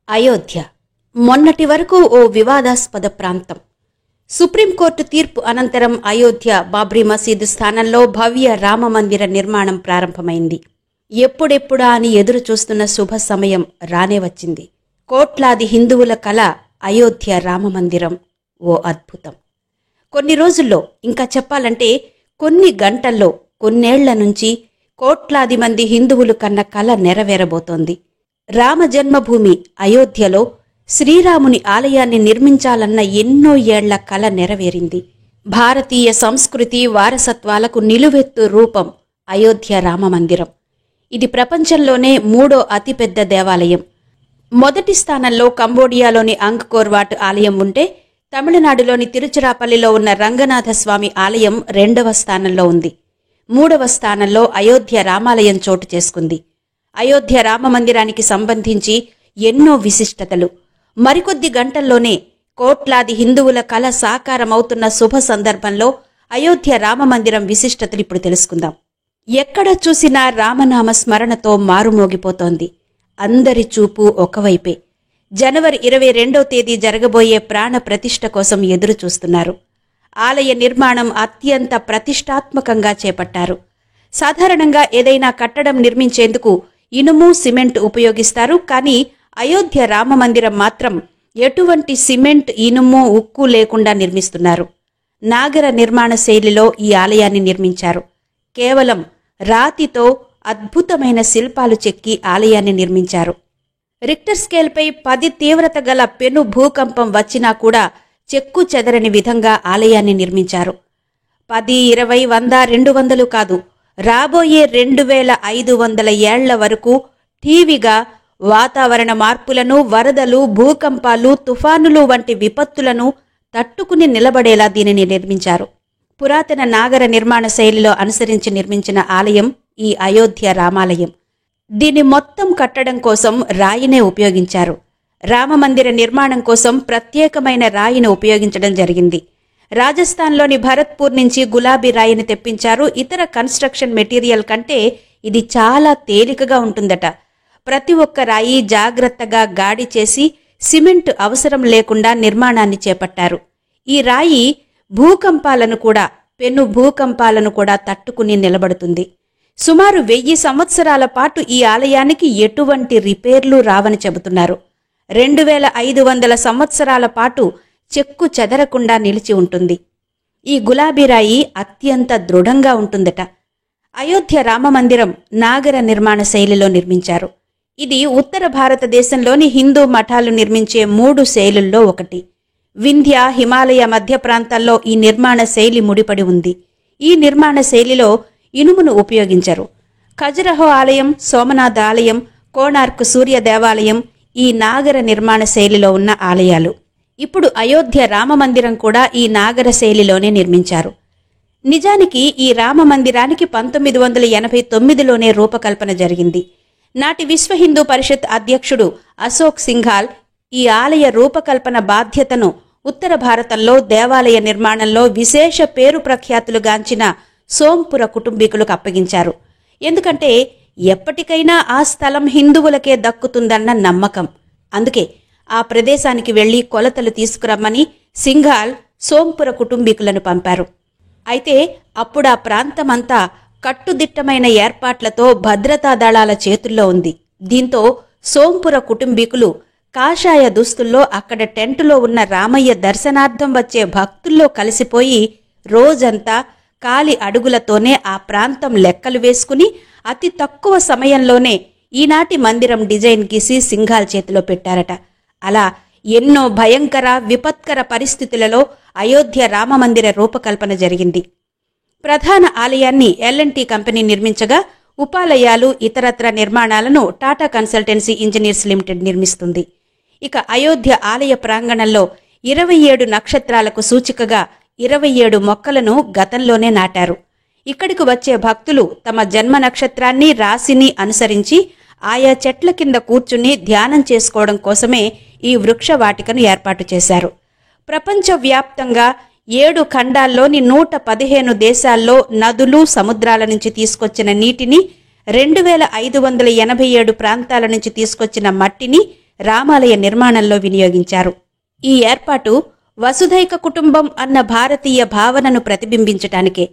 అయోధ్య మొన్నటి వరకు ఓ వివాదాస్పద ప్రాంతం. సుప్రీంకోర్టు తీర్పు అనంతరం అయోధ్య బాబ్రీ మసీదు స్థానంలో భవ్య రామమందిర నిర్మాణం ప్రారంభమైంది. ఎప్పుడెప్పుడా అని ఎదురు చూస్తున్న శుభ సమయం రానే వచ్చింది. కోట్లాది హిందువుల కల అయోధ్య రామమందిరం ఓ అద్భుతం. కొన్ని రోజుల్లో, ఇంకా చెప్పాలంటే కొన్ని గంటల్లో, కొన్నేళ్ల నుంచి కోట్లాది మంది హిందువులు కన్న కల నెరవేరబోతోంది. రామ జన్మభూమి అయోధ్యలో శ్రీరాముని ఆలయాన్ని నిర్మించాలన్న ఎన్నో ఏళ్ల కల నెరవేరింది. భారతీయ సంస్కృతి వారసత్వాలకు నిలువెత్తు రూపం అయోధ్య రామమందిరం. ఇది ప్రపంచంలోనే 3వ అతిపెద్ద దేవాలయం. మొదటి స్థానంలో కంబోడియాలోని అంగ్కోర్ ఆలయం ఉంటే, తమిళనాడులోని తిరుచిరాపల్లిలో ఉన్న రంగనాథస్వామి ఆలయం 2వ స్థానంలో ఉంది. 3వ స్థానంలో అయోధ్య రామాలయం చోటు చేసుకుంది. అయోధ్య రామమందిరానికి సంబంధించి ఎన్నో విశిష్టతలు. మరికొద్ది గంటల్లోనే కోట్లాది హిందువుల కల సాకారమవుతున్న శుభ సందర్భంలో అయోధ్య రామమందిరం విశిష్టతలు ఇప్పుడు తెలుసుకుందాం. ఎక్కడ చూసినా రామనామ స్మరణతో మారుమోగిపోతోంది. అందరి చూపు ఒకవైపే. జనవరి 22వ తేదీ జరగబోయే ప్రాణ ప్రతిష్ఠ కోసం ఎదురు చూస్తున్నారు. ఆలయ నిర్మాణం అత్యంత ప్రతిష్టాత్మకంగా చేపట్టారు. సాధారణంగా ఏదైనా కట్టడం నిర్మించేందుకు ఇనుము, సిమెంట్ ఉపయోగిస్తారు. కానీ అయోధ్య రామమందిరం మాత్రం ఎటువంటి సిమెంట్, ఇనుము, ఉక్కు లేకుండా నిర్మిస్తున్నారు. నాగర నిర్మాణ శైలిలో ఈ ఆలయాన్ని నిర్మించారు. కేవలం రాతితో అద్భుతమైన శిల్పాలు చెక్కి ఆలయాన్ని నిర్మించారు. రిక్టర్ స్కేల్పై 10 తీవ్రత గల పెను భూకంపం వచ్చినా కూడా చెక్కు చెదరని విధంగా ఆలయాన్ని నిర్మించారు. 10, 20, 100, 200 కాదు, రాబోయే 2500 ఏళ్ల వరకు ఠీవిగా వాతావరణ మార్పులను, వరదలు, భూకంపాలు, తుఫానులు వంటి విపత్తులను తట్టుకుని నిలబడేలా దీనిని నిర్మించారు. పురాతన నాగర నిర్మాణ శైలిలో అనుసరించి నిర్మించిన ఆలయం ఈ అయోధ్య రామాలయం. దీని మొత్తం కట్టడం కోసం రాయినే ఉపయోగించారు. రామమందిర నిర్మాణం కోసం ప్రత్యేకమైన రాయిని ఉపయోగించడం జరిగింది. రాజస్థాన్లోని భరత్పూర్ నుంచి గులాబీ రాయిని తెప్పించారు. ఇతర కన్స్ట్రక్షన్ మెటీరియల్ కంటే ఇది చాలా తేలికగా ఉంటుందట. ప్రతి ఒక్క రాయి జాగ్రత్తగా గాడి చేసి సిమెంట్ అవసరం లేకుండా నిర్మాణాన్ని చేపట్టారు. ఈ రాయి పెను భూకంపాలను కూడా తట్టుకుని నిలబడుతుంది. సుమారు 1000 సంవత్సరాల పాటు ఈ ఆలయానికి ఎటువంటి రిపేర్లు రావని చెబుతున్నారు. 2500 సంవత్సరాల పాటు చెక్కు చెదరకుండా నిలిచి ఉంటుంది. ఈ గులాబీ రాయి అత్యంత దృఢంగా ఉంటుందట. అయోధ్య రామమందిరం నాగర నిర్మాణ శైలిలో నిర్మించారు. ఇది ఉత్తర భారతదేశంలోని హిందూ మఠాలు నిర్మించే 3 శైలుల్లో ఒకటి. వింధ్య, హిమాలయ మధ్య ప్రాంతాల్లో ఈ నిర్మాణ శైలి ముడిపడి ఉంది. ఈ నిర్మాణ శైలిలో ఇనుమును ఉపయోగించరు. ఖజురహో ఆలయం, సోమనాథ ఆలయం, కోణార్క్ సూర్య దేవాలయం ఈ నాగర నిర్మాణ శైలిలో ఉన్న ఆలయాలు. ఇప్పుడు అయోధ్య రామమందిరం కూడా ఈ నాగర శైలిలోనే నిర్మించారు. నిజానికి ఈ రామమందిరానికి 1989లోనే రూపకల్పన జరిగింది. నాటి విశ్వ హిందూ పరిషత్ అధ్యక్షుడు అశోక్ సింఘాల్ ఈ ఆలయ రూపకల్పన బాధ్యతను ఉత్తర భారతంలో దేవాలయ నిర్మాణంలో విశేష పేరు ప్రఖ్యాతులుగాంచిన సోంపుర కుటుంబీకులకు అప్పగించారు. ఎందుకంటే ఎప్పటికైనా ఆ స్థలం హిందువులకే దక్కుతుందన్న నమ్మకం. అందుకే ఆ ప్రదేశానికి వెళ్లి కొలతలు తీసుకురమ్మని సింఘాల్ సోంపుర కుటుంబీకులను పంపారు. అయితే అప్పుడా ప్రాంతమంతా కట్టుదిట్టమైన ఏర్పాట్లతో భద్రతా దళాల చేతుల్లో ఉంది. దీంతో సోంపుర కుటుంబీకులు కాషాయ దుస్తుల్లో అక్కడ టెంటులో ఉన్న రామయ్య దర్శనార్థం వచ్చే భక్తుల్లో కలిసిపోయి రోజంతా కాలి అడుగులతోనే ఆ ప్రాంతం లెక్కలు వేసుకుని అతి తక్కువ సమయంలోనే ఈనాటి మందిరం డిజైన్ గీసి సింఘాల్ చేతిలో పెట్టారట. అలా ఎన్నో భయంకర, విపత్కర పరిస్థితులలో అయోధ్య రామమందిర రూపకల్పన జరిగింది. ప్రధాన ఆలయాన్ని L&T కంపెనీ నిర్మించగా, ఉపాలయాలు, ఇతరత్ర నిర్మాణాలను టాటా కన్సల్టెన్సీ ఇంజనీర్స్ లిమిటెడ్ నిర్మిస్తుంది. ఇక అయోధ్య ఆలయ ప్రాంగణంలో 27 నక్షత్రాలకు సూచికగా 27 మొక్కలను గతంలోనే నాటారు. ఇక్కడికి వచ్చే భక్తులు తమ జన్మ నక్షత్రాన్ని, రాశిని అనుసరించి ఆయా చెట్ల కింద కూర్చుని ధ్యానం చేసుకోవడం కోసమే ఈ వృక్ష వాటికను ఏర్పాటు చేశారు. ప్రపంచవ్యాప్తంగా 7 ఖండాల్లోని 115 దేశాల్లో నదులు, సముద్రాల నుంచి తీసుకొచ్చిన నీటిని, 2587 ప్రాంతాల నుంచి తీసుకొచ్చిన మట్టిని రామాలయ నిర్మాణంలో వినియోగించారు. ఈ ఏర్పాటు వసుధైక కుటుంబం అన్న భారతీయ భావనను ప్రతిబింబించటానికే.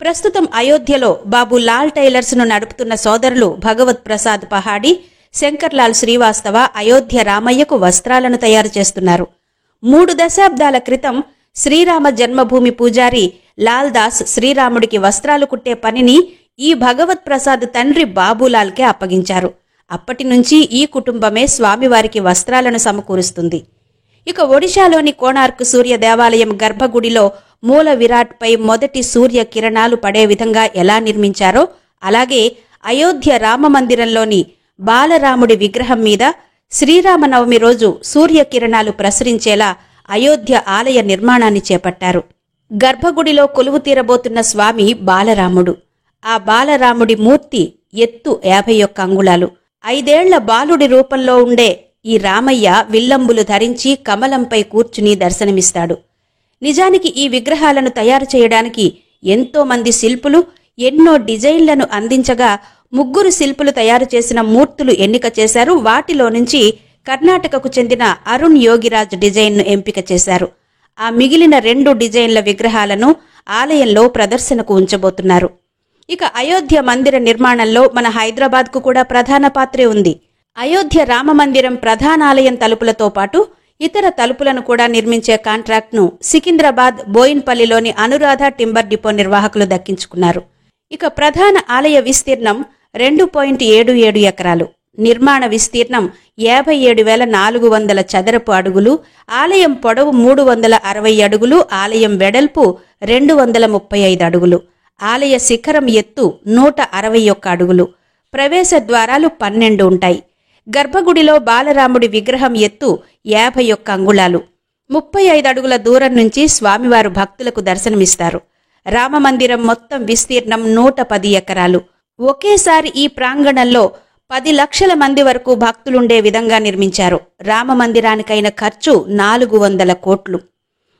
ప్రస్తుతం అయోధ్యలో బాబు లాల్ టైలర్స్ను నడుపుతున్న సోదరులు భగవత్ ప్రసాద్ పహాడి, శంకర్లాల్ శ్రీవాస్తవ అయోధ్య రామయ్యకు వస్త్రాలను తయారు చేస్తున్నారు. 3 దశాబ్దాల క్రితం శ్రీరామ జన్మభూమి పూజారి లాల్ దాస్ శ్రీరాముడికి వస్త్రాలు కుట్టే పనిని ఈ భగవత్ ప్రసాద్ తండ్రి బాబులాల్కే అప్పగించారు. అప్పటి నుంచి ఈ కుటుంబమే స్వామివారికి వస్త్రాలను సమకూరుస్తుంది. ఇక ఒడిశాలోని కోణార్క్ సూర్య దేవాలయం గర్భగుడిలో మూల విరాట్పై మొదటి సూర్య కిరణాలు పడే విధంగా ఎలా నిర్మించారో అలాగే అయోధ్య రామమందిరంలోని బాలరాముడి విగ్రహం మీద శ్రీరామనవమి రోజు సూర్యకిరణాలు ప్రసరించేలా అయోధ్య ఆలయ నిర్మాణాన్ని చేపట్టారు. గర్భగుడిలో కొలువు తీరబోతున్న స్వామి బాలరాముడు. ఆ బాలరాముడి మూర్తి ఎత్తు 51 అంగుళాలు. 5 ఏళ్ల బాలుడి రూపంలో ఉండే ఈ రామయ్య విల్లంబులు ధరించి కమలంపై కూర్చుని దర్శనమిస్తాడు. నిజానికి ఈ విగ్రహాలను తయారు చేయడానికి ఎంతో మంది శిల్పులు ఎన్నో డిజైన్లను అందించగా 3 శిల్పులు తయారు చేసిన మూర్తులు ఎన్నిక చేశారు. వాటిలో నుంచి కర్ణాటకకు చెందిన అరుణ్ యోగిరాజ్ డిజైన్ను ఎంపిక చేశారు. ఆ మిగిలిన 2 డిజైన్ల విగ్రహాలను ఆలయంలో ప్రదర్శనకు ఉంచబోతున్నారు. ఇక అయోధ్య మందిర నిర్మాణంలో మన హైదరాబాద్కు కూడా ప్రధాన పాత్రే ఉంది. అయోధ్య రామమందిరం ప్రధానాలయం తలుపులతో పాటు ఇతర తలుపులను కూడా నిర్మించే కాంట్రాక్ట్ను సికింద్రాబాద్ బోయిన్పల్లిలోని అనురాధ టింబర్ డిపో నిర్వాహకులు దక్కించుకున్నారు. ఇక ప్రధాన ఆలయ విస్తీర్ణం 2.77 ఎకరాలు. నిర్మాణ విస్తీర్ణం 57,400 చదరపు అడుగులు. ఆలయం పొడవు 360 అడుగులు. ఆలయం వెడల్పు 235 అడుగులు. ఆలయ శిఖరం ఎత్తు 161 అడుగులు. ప్రవేశ ద్వారాలు 12 ఉంటాయి. గర్భగుడిలో బాలరాముడి విగ్రహం ఎత్తు 51 అంగుళాలు. 35 అడుగుల దూరం నుంచి స్వామివారు భక్తులకు దర్శనమిస్తారు. రామమందిరం మొత్తం విస్తీర్ణం 110 ఎకరాలు. ఒకేసారి ఈ ప్రాంగణంలో 10 లక్షల మంది వరకు భక్తులుండే విధంగా నిర్మించారు. రామమందిరానికైన ఖర్చు 400 కోట్లు.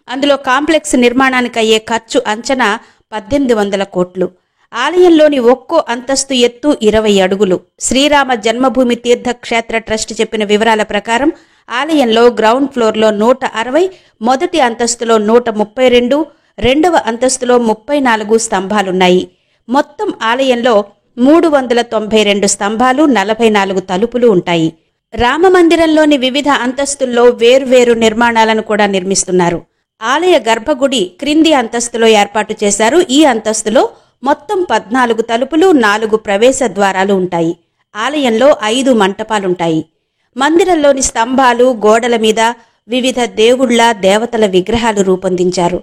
అందులో కాంప్లెక్స్ నిర్మాణానికయ్యే ఖర్చు అంచనా 1800 కోట్లు. ఆలయంలోని ఒక్కో అంతస్తు ఎత్తు 20 అడుగులు. శ్రీరామ జన్మభూమి తీర్థక్షేత్ర ట్రస్ట్ చెప్పిన వివరాల ప్రకారం ఆలయంలో గ్రౌండ్ ఫ్లోర్లో 160, మొదటి అంతస్తులో 132, రెండవ అంతస్తులో 34 స్తంభాలున్నాయి. మొత్తం ఆలయంలో 392 స్తంభాలు, 44 తలుపులు ఉంటాయి. రామమందిరంలోని వివిధ అంతస్తుల్లో వేర్వేరు నిర్మాణాలను కూడా నిర్మిస్తున్నారు. ఆలయ గర్భగుడి క్రింది అంతస్తులో ఏర్పాటు చేశారు. ఈ అంతస్తులో మొత్తం 14 తలుపులు, 4 ప్రవేశ ద్వారాలు ఉంటాయి. ఆలయంలో 5 మంటపాలుంటాయి. మందిరంలోని స్తంభాలు, గోడల మీద వివిధ దేవుళ్ల, దేవతల విగ్రహాలు రూపొందించారు.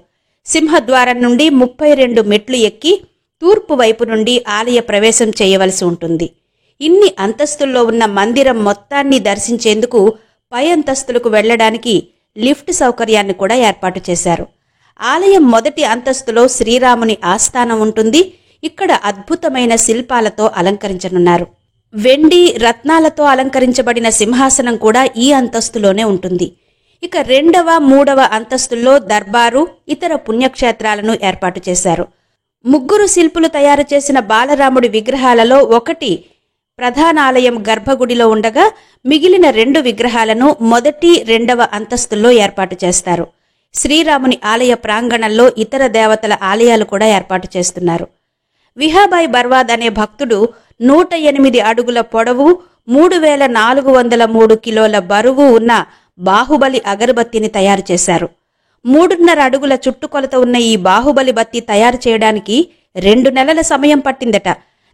సింహద్వారం నుండి 32 మెట్లు ఎక్కి తూర్పు వైపు నుండి ఆలయ ప్రవేశం చేయవలసి ఉంటుంది. ఇన్ని అంతస్తుల్లో ఉన్న మందిరం మొత్తాన్ని దర్శించేందుకు పై అంతస్తులకు వెళ్లడానికి లిఫ్ట్ సౌకర్యాన్ని కూడా ఏర్పాటు చేశారు. ఆలయం మొదటి అంతస్తులో శ్రీరాముని ఆస్థానం ఉంటుంది. ఇక్కడ అద్భుతమైన శిల్పాలతో అలంకరించనున్నారు. వెండి, రత్నాలతో అలంకరించబడిన సింహాసనం కూడా ఈ అంతస్తులోనే ఉంటుంది. ఇక 2వ, 3వ అంతస్తుల్లో దర్బారు, ఇతర పుణ్యక్షేత్రాలను ఏర్పాటు చేశారు. 3 శిల్పులు తయారు చేసిన బాలరాముడి విగ్రహాలలో ఒకటి ప్రధానాలయం గర్భగుడిలో ఉండగా మిగిలిన 2 విగ్రహాలను మొదటి, 2వ అంతస్తుల్లో ఏర్పాటు చేస్తారు. శ్రీరాముని ఆలయ ప్రాంగణంలో ఇతర దేవతల ఆలయాలు కూడా ఏర్పాటు చేస్తున్నారు. విహాబాయ్ బర్వాద్ అనే భక్తుడు 108 అడుగుల పొడవు, 3403 కిలోల బరువు ఉన్న బాహుబలి అగరబత్తిని తయారు చేశారు. 3.5 అడుగుల చుట్టుకొలత ఉన్న ఈ బాహుబలి బత్తి తయారు చేయడానికి 2 నెలల సమయం పట్టిందట.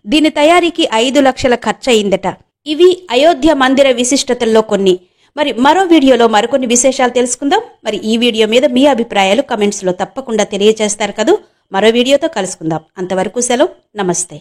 దీని తయారీకి 5 లక్షల ఖర్చయిందట. ఇవి అయోధ్య మందిర విశిష్టతల్లో కొన్ని. మరి మరో వీడియోలో మరికొన్ని విశేషాలు తెలుసుకుందాం. మరి ఈ వీడియో మీద మీ అభిప్రాయాలు కమెంట్స్లో తప్పకుండా తెలియజేస్తారు కదూ. మరో వీడియోతో కలుసుకుందాం. అంతవరకు సెలవు. నమస్తే.